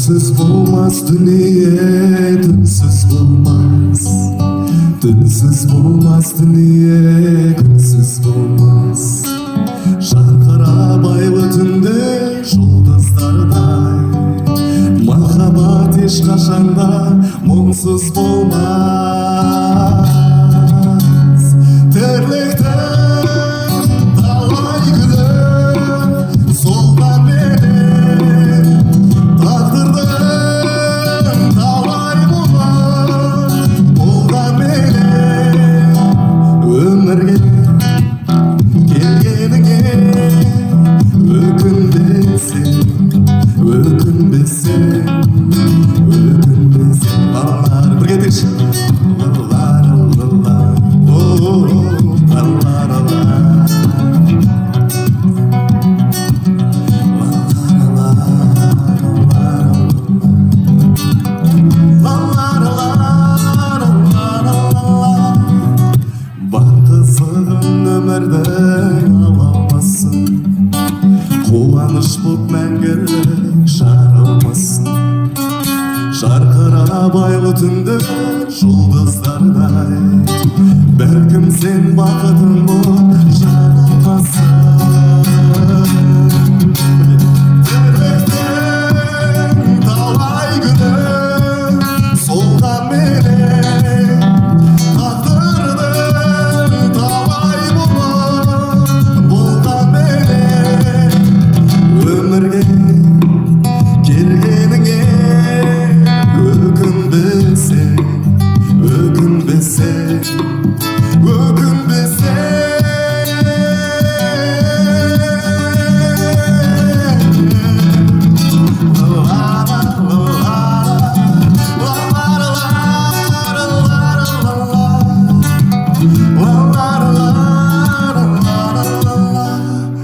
Dünsüz bulmaz dünya, dünsüz bulmaz. Dünsüz bulmaz dünya, günsüz bulmaz. Şarkıra baylı tünde жұлдыздардай. Махаббат ешқашанда мұңсыз болмaz. Тірліктің талай гүлі солған менен, тағдырдың талай мұңы болған менен. Өмірге келгеніңе өкінбесең, өкінбесең, өкінбесең. Балалар, бірге айтайықшы. Лалар, лалар, лалар, лалар. Бар қызығын өмірдің ала алмасын, қуаныш боп мәңгілік жарылмасын. Жарқырап айлы түнде жұлдыздардай, бәлкім сен